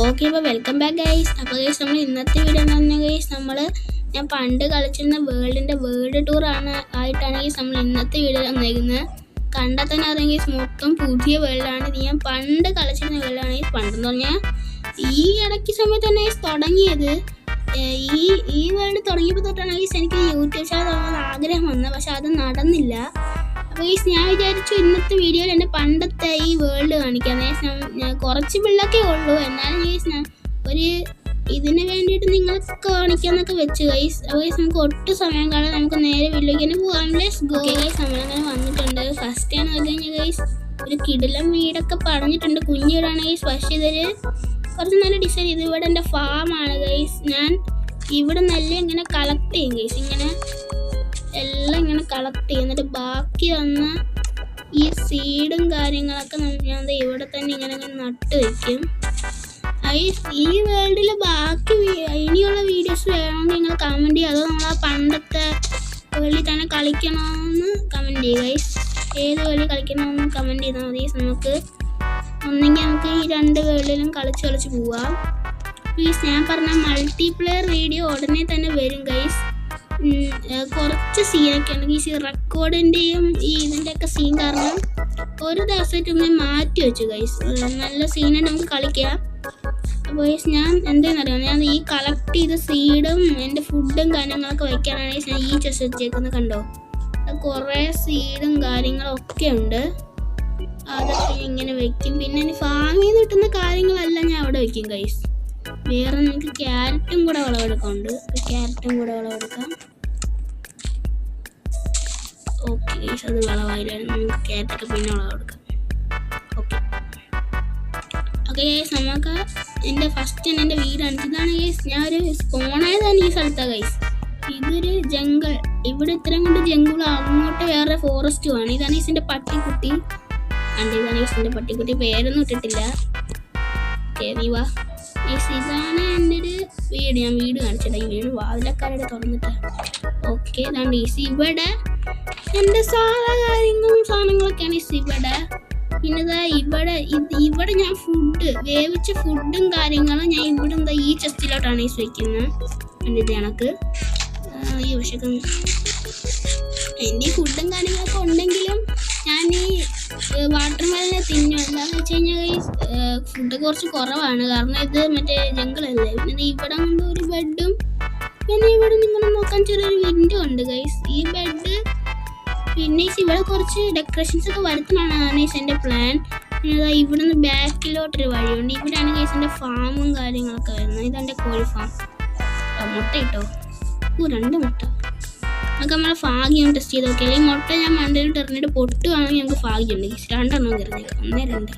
Okay, അപ്പോൾ welcome back guys. അപ്പോൾ guys നമ്മൾ ഇന്നത്തെ വീഡിയോ എന്ന് പറഞ്ഞാൽ ഗൈസ് ഞാൻ പണ്ട് കളിച്ചിരുന്ന വേൾഡിൻ്റെ വേൾഡ് ടൂർ ആയിട്ടാണ് ഗൈസ് നമ്മൾ ഇന്നത്തെ വീഡിയോ വന്നേക്കുന്നത്. കണ്ടാൽ തന്നെ അറിയാം ഗൈസ്, മൊത്തം പുതിയ വേൾഡാണ്. ഇത് ഞാൻ പണ്ട് കളിച്ചിരുന്ന വേൾഡാണ് ഗൈസ്. പണ്ടെന്ന് പറഞ്ഞാൽ ഈ ഇടയ്ക്ക് സമയത്ത് തന്നെ ഗൈസ് തുടങ്ങിയത്. ഈ വേൾഡ് തുടങ്ങിയപ്പോൾ തൊട്ടാണ് ഗൈസ് എനിക്ക് യൂട്യൂബ് ചാനൽ തുടങ്ങാൻ ആഗ്രഹം വന്നത്. പക്ഷെ അത് നടന്നില്ല. അപ്പോൾ ഗൈസ് ഞാൻ വിചാരിച്ചു ഇന്നത്തെ വീഡിയോയിൽ എൻ്റെ പണ്ടത്തെ ഈ വേൾഡ് കാണിക്കാം. ഞാൻ കുറച്ച് പിള്ളൊക്കെ ഉള്ളൂ, എന്നാലും ഗൈസ് ഞാൻ ഒരു ഇതിന് വേണ്ടിയിട്ട് നിങ്ങൾക്ക് കാണിക്കാമെന്നൊക്കെ വെച്ചു ഗൈസ്. അപ്പോൾ ഗൈസ് നമുക്ക് ഒട്ടും സമയം കാണാൻ നമുക്ക് നേരെ വീട്ടിലേക്ക് തന്നെ പോകാം. Let's go guys. നമ്മളങ്ങനെ വന്നിട്ടുണ്ട്. ഫസ്റ്റ് എന്ന് പറഞ്ഞു കഴിഞ്ഞാൽ ഗൈസ് ഒരു കിടിലം വീടൊക്കെ പറഞ്ഞിട്ടുണ്ട്. കുഞ്ഞു വീടാണ് ഗൈസ്, പക്ഷേ ഇതൊരു കുറച്ച് നല്ല ഡിസൈൻ. ഇത് ഇവിടെ എൻ്റെ ഫാമാണ് ഗൈസ്. ഞാൻ ഇവിടെ നെല്ല് ഇങ്ങനെ കളക്ട് ചെയ്യും ഗൈസ്. ഇങ്ങനെ എല്ലാം ഇങ്ങനെ കളക്ട് ചെയ്യും. എന്നിട്ട് ബാക്കി വന്ന ഈ സീഡും കാര്യങ്ങളൊക്കെ ഞാൻ ഇവിടെ തന്നെ ഇങ്ങനെ നട്ട് വയ്ക്കും. ഈ വേൾഡിൽ ബാക്കി ഇനിയുള്ള വീഡിയോസ് വേണമെങ്കിൽ നിങ്ങൾ കമൻറ്റ് ചെയ്യുക. അതോ നമ്മൾ ആ പണ്ടത്തെ വേൾഡിൽ തന്നെ കളിക്കണമെന്ന് കമൻറ്റ് ചെയ്യുക ഗൈസ്. ഏത് വേൾഡിൽ കളിക്കണമെന്ന് കമൻറ്റ് ചെയ്താൽ മതി. നമുക്ക് ഒന്നെങ്കിൽ നമുക്ക് ഈ രണ്ട് വേൾഡിലും കളിച്ച് പോവാം. പ്ലീസ് ഞാൻ പറഞ്ഞ മൾട്ടിപ്ലെയർ വീഡിയോ ഉടനെ തന്നെ വരും ഗൈസ്. കുറച്ച് സീനൊക്കെ ഉണ്ട് ഗൈസ്. ഈ റെക്കോർഡിൻ്റെയും ഇതിൻ്റെയൊക്കെ സീൻ കാരണം ഒരു ദിവസമായിട്ട് ഞാൻ മാറ്റി വെച്ചു ഗൈസ്. നല്ല സീനായിട്ട് നമുക്ക് കളിക്കാം. അപ്പോൾ ഗൈസ് ഞാൻ എന്താണെന്നറിയാം, ഞാൻ ഈ കളക്ട് ചെയ്ത സീഡും എൻ്റെ ഫുഡും കാര്യങ്ങളൊക്കെ വയ്ക്കാനാണ് ഞാൻ ഈ ചെസ്റ്റ് വെച്ചേക്കുന്നത്. കണ്ടോ, കുറേ സീഡും കാര്യങ്ങളൊക്കെ ഉണ്ട്. അതൊക്കെ ഇങ്ങനെ വെക്കും. പിന്നെ ഫാമിൽ നിന്ന് കിട്ടുന്ന കാര്യങ്ങളെല്ലാം ഞാൻ അവിടെ വെക്കും ഗൈസ്. വേറെ നമുക്ക് ക്യാരറ്റും കൂടെ വിളവെടുക്കാനുണ്ട്. ക്യാരറ്റും കൂടെ വിളവെടുക്കാം. ഓക്കെ ഗൈസ്, അത് വിളവായില്ലായിരുന്നു. നമുക്ക് ക്യാരറ്റൊക്കെ പിന്നെ വിളവെടുക്കാം. ഓക്കെ ഗൈസ്, നമുക്ക് എൻ്റെ ഫസ്റ്റ് എൻ്റെ വീടാണ്. ഇതാണ് ഗൈസ്, ഞാനൊരു സ്പോണായതാണ് ഈ സ്ഥലത്താണ് ഗൈസ്. ഇതൊരു ജംഗിൾ. ഇവിടെ ഇത്രയും കൊണ്ട് ജംഗിൾ, അങ്ങോട്ട് വേറെ ഫോറസ്റ്റുമാണ്. ഇതാണ് ഗൈസ് എൻ്റെ പട്ടിക്കുട്ടി. ഇതാണ് ഗൈസ് എൻ്റെ പട്ടിക്കുട്ടി, പേരൊന്നും ഇട്ടിട്ടില്ല. ഓക്കെ വാ ഗൈസ്, ഇതാണ് എൻ്റെ ഒരു വീട്. ഞാൻ വീട് കാണിച്ചിട്ട് ഈ വീട് വാതിലക്കാരുടെ തുറന്നിട്ട്. ഓക്കെ ഇതാണ് ഗൈസ് ഇവിടെ എൻ്റെ സാധാ കാര്യങ്ങളും സാധനങ്ങളൊക്കെയാണ് ഗൈസ് ഇവിടെ. പിന്നെ ഇവിടെ ഞാൻ ഫുഡ് വേവിച്ച ഫുഡും കാര്യങ്ങളും ഞാൻ ഇവിടെ എന്താ ഈ ചെസ്റ്റിലോട്ടാണ് ഗൈസ് വയ്ക്കുന്നത്. എൻ്റെ ഇത് കണക്ക് ഈ പക്ഷേ എൻ്റെ ഈ ഫുഡും കാര്യങ്ങളൊക്കെ ഉണ്ടെങ്കിലും ഞാൻ ഈ വാട്ടർ മെലനെ തിന്നും. എന്താണെന്ന് വെച്ച് കഴിഞ്ഞാൽ ഗൈസ് ഫുഡ് കുറച്ച് കുറവാണ്, കാരണം ഇത് മറ്റേ ജംഗിളല്ലേ. പിന്നെ ഇവിടെ കൊണ്ട് ഒരു ബെഡും, പിന്നെ ഇവിടെ നിങ്ങൾ നോക്കാൻ ചെറിയൊരു വിൻഡോ ഉണ്ട് ഗൈസ്. ഈ ബെഡ് പിന്നെ ഇവിടെ കുറച്ച് ഡെക്കറേഷൻസ് ഒക്കെ വരുത്തണമെന്നാണ് ഗൈസ് എൻ്റെ പ്ലാൻ. പിന്നെ ഇവിടെ നിന്ന് ബാക്കിലോട്ടൊരു വഴിയുണ്ട്. ഇവിടെയാണ് ഗൈസ് എൻ്റെ ഫാമും കാര്യങ്ങളൊക്കെ വരുന്നത്. ഇതെൻ്റെ കോഴി ഫാം. മുട്ട ഇട്ടോ, 2 മുട്ട. നമുക്ക് നമ്മളെ ഭാഗ്യം ടെസ്റ്റ് ചെയ്ത് നോക്കിയാൽ ഈ മുട്ട ഞാൻ മണ്ടയിലോട്ട് എറിഞ്ഞിട്ട് പൊട്ടുവാണെങ്കിൽ ഞങ്ങൾക്ക് ഭാഗ്യമുണ്ട് ഗൈസ്. 2 എണ്ണം എറിഞ്ഞേക്കാം. 1 2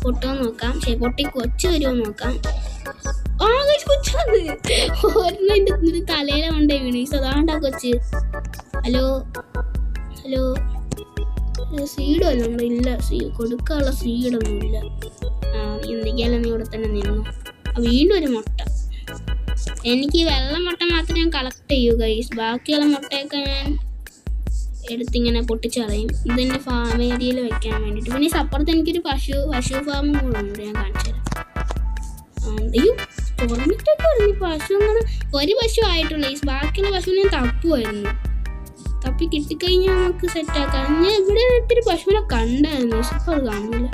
പൊട്ടുമോ നോക്കാം. ശരി, പൊട്ടി കൊച്ചു വരുമോ നോക്കാം. ആ ഗൈസ്, കൊച്ചു വന്ന് ഒരെണ്ണം തലയിലെ കൊണ്ടേ വീണ് ഗൈസ്. അതാണ്ടാ കൊച്ച്. ഹലോ സീഡ് വല്ലതും ഉണ്ടോ? ഇല്ല, കൊടുക്കാനുള്ള സീഡൊന്നുമില്ല. എന്തൊക്കെയാലും നീ ഇവിടെ തന്നെ നിന്നു. വീണ്ടും ഒരു മുട്ട. എനിക്ക് ഈ വെള്ള മുട്ട മാത്രമേ ഞാൻ കളക്ട് ചെയ്യൂ ഗൈസ്. ബാക്കിയുള്ള മുട്ടയൊക്കെ ഞാൻ എടുത്തിങ്ങനെ പൊട്ടിച്ച് കളയും. ഇതെൻ്റെ ഫാം ഏരിയയിൽ വെക്കാൻ വേണ്ടിയിട്ട്. പിന്നെ അപ്പുറത്ത് എനിക്കൊരു പശു ഫാമും കൂടെ ഉണ്ട്, ഞാൻ കാണിച്ചു തരാം. അയ്യോ തുറന്നിട്ടൊക്കെ പറഞ്ഞു. പശു അങ്ങനെ ഒരു പശു ആയിട്ടുള്ള ഗൈസ്. ബാക്കിയുള്ള പശു ഞാൻ തപ്പുമായിരുന്നു. തപ്പി കിട്ടിക്കഴിഞ്ഞാൽ നമുക്ക് സെറ്റാക്കാം. ഞാൻ ഇവിടെ ഇത്തിരി പശുവിനെ കണ്ടായിരുന്നു ഗൈസ്. ഇപ്പോൾ അത് കാണില്ല.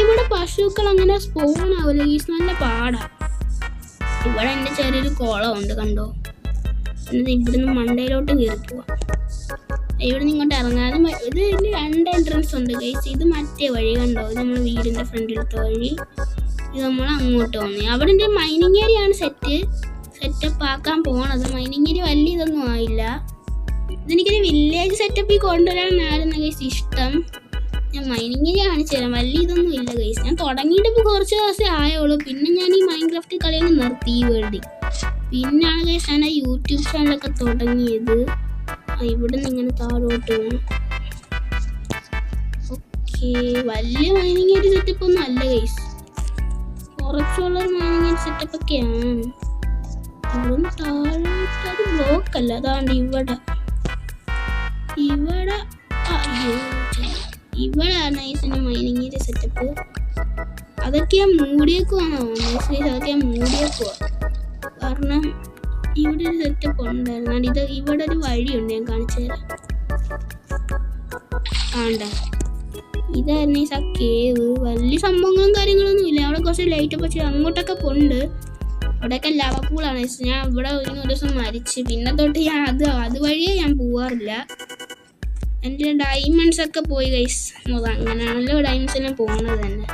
ഇവിടെ പശുക്കൾ അങ്ങനെ സ്പോൺ ആവില്ല ഗൈസ്, നല്ല പാടാണ്. ഇവിടെ എൻ്റെ ചെറിയൊരു കുളമുണ്ട് കണ്ടോ. എന്നിട്ട് ഇവിടുന്ന് മണ്ടയിലോട്ട് കയറി പോവാം. ഇവിടെ നിന്ന് ഇങ്ങോട്ട് ഇറങ്ങാതെ ഇത് 2 എൻട്രൻസ് ഉണ്ട് ഗൈസ്. ഇത് മറ്റേ വഴി കണ്ടോ, ഇത് നമ്മൾ വീടിൻ്റെ ഫ്രണ്ടിലത്തെ വഴി. ഇത് നമ്മൾ അങ്ങോട്ട് വന്നേ. അവിടെ എൻ്റെ മൈനിങ് ഏരിയ ആണ് സെറ്റപ്പ് ആക്കാൻ പോണത്. മൈനിങ് ഏരിയ വലിയ ഇതൊന്നും ആയില്ല. ഇതെനിക്കൊരു വില്ലേജ് സെറ്റപ്പിൽ കൊണ്ടുവരാനായിരുന്നു ഗൈസ് ഇഷ്ടം. ഞാൻ മൈനിങ് ഏരിയ കാണിച്ചു തരാം. വലിയ ഇതൊന്നും ഇല്ല ഗൈസ്. ഞാൻ തുടങ്ങിയിട്ട് ഇപ്പോൾ കുറച്ച് ദിവസമേ ആയുള്ളൂ. പിന്നെ ഞാൻ ഈ മൈൻക്രാഫ്റ്റ് കളിയൊക്കെ നിർത്തി ഈ വേൾഡിൽ. പിന്നെയാണ് ഗൈസ് ഞാൻ യൂട്യൂബ് ചാനലൊക്കെ തുടങ്ങിയത്. ഇവിടെ നിന്ന് ഇങ്ങനെ താഴോട്ട് പോകണം. ഓക്കെ, വലിയ മൈനിങ് ഏരിയ സെറ്റപ്പ് ഒന്നും അല്ല ഗൈസ്. കുറച്ചുള്ളൊരു മൈനിങ് ഏരിയ സെറ്റപ്പൊക്കെയാണ്. ഇവിടെ താഴോട്ട് അത് ബ്ലോക്ക് അല്ല. അതാണ്ട് ഇവിടെയാണ് ഗൈസിൻ്റെ മൈനിങ് ഏരിയ സെറ്റപ്പ്. അതൊക്കെ ഞാൻ മൂടിയേക്കുവാണോ അതൊക്കെ ഞാൻ മൂടിയേക്കുവാ. കാരണം ഇവിടെ ഒരു സെറ്റപ്പ് ഉണ്ടായിരുന്നു. ഇവിടെ ഒരു വഴിയുണ്ട്, ഞാൻ കാണിച്ചു തരാം. ആണ്ട ഇതായിരുന്നു ഈ കേവ്. വലിയ സംഭവങ്ങളും കാര്യങ്ങളൊന്നും ഇല്ല. അവിടെ കുറച്ച് ലൈറ്റ് പക്ഷേ അങ്ങോട്ടൊക്കെ ഉണ്ട്. അവിടെയൊക്കെ ലവ പൂളാണ്. ഞാൻ ഇവിടെ ഒരു ദിവസം മരിച്ച് പിന്നെ തൊട്ട് ഞാൻ അതുവഴിയേ ഞാൻ പോവാറില്ല. എൻ്റെ ഡയമണ്ട്സ് ഒക്കെ പോയി ഗൈസ്. അങ്ങനെയാണല്ലോ ഡയമണ്ട്സിനെ പോകുന്നത് തന്നെ.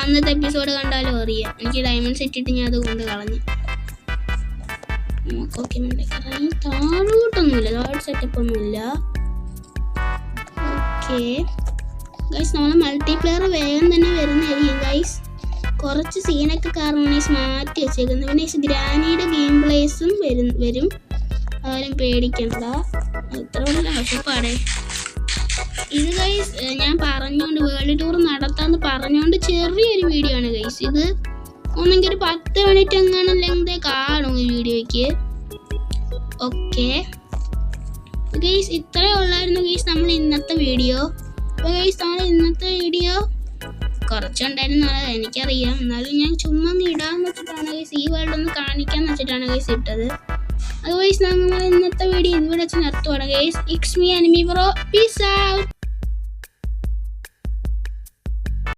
അന്നത്തെ എപ്പിസോഡ് കണ്ടാലും അറിയാം. എനിക്ക് ഡയമണ്ട്സ് ഇട്ടിട്ട് ഞാൻ അത് കൊണ്ട് കളഞ്ഞു. ഓക്കെ താഴോട്ടൊന്നുമില്ല, താഴോട്ട് സെറ്റപ്പ് ഒന്നുമില്ല. ഓക്കെ ഗൈസ്, നമ്മൾ മൾട്ടിപ്ലെയർ വേഗം തന്നെ വരുന്നതായിരിക്കും ഗൈസ്. കുറച്ച് സീനൊക്കെ കാരണമാണ് ഈ മാറ്റി വെച്ചേക്കുന്നത്. പിന്നെ ഈ ഗ്രാനിയുടെ ഗെയിം പ്ലേസും വരും. ആരും പേടിക്കണ്ട, അത്ര വലിയ കഷ്ടപ്പാടേ. ഇത് ഗൈസ് ഞാൻ പറഞ്ഞുകൊണ്ട് വേൾഡ് ടൂർ നടത്താമെന്ന് പറഞ്ഞുകൊണ്ട് ചെറിയൊരു വീഡിയോ ആണ് ഗൈസ്. ഇത് ഒന്നെങ്കിൽ ഒരു 10 മിനിറ്റ് എങ്ങനെ ലെങ്ത് കാണും ഈ വീഡിയോയ്ക്ക്. ഓക്കെ ഗൈസ്, ഇത്രയേ ഉള്ളായിരുന്നു ഗൈസ് നമ്മൾ ഇന്നത്തെ വീഡിയോ. അപ്പോൾ ഗൈസ് നമ്മൾ ഇന്നത്തെ വീഡിയോ കുറച്ചുണ്ടായിരുന്നു, എനിക്കറിയാം. എന്നാലും ഞാൻ ചുമ്മാ ഇടാന്ന് വെച്ചിട്ടാണ് ഗൈസ്, ഈ വേൾഡ് ഒന്ന് കാണിക്കാന്ന് വെച്ചിട്ടാണ് ഗൈസ് ഇട്ടത്. അത് ഗൈസ് നമ്മൾ ഇന്നത്തെ വീഡിയോ ഇവിടെ വെച്ച് നിർത്തുവാണ് ഗൈസ്. ഇറ്റ്സ് മീ അനിമി ബ്രോ, പീസ് ഔട്ട്.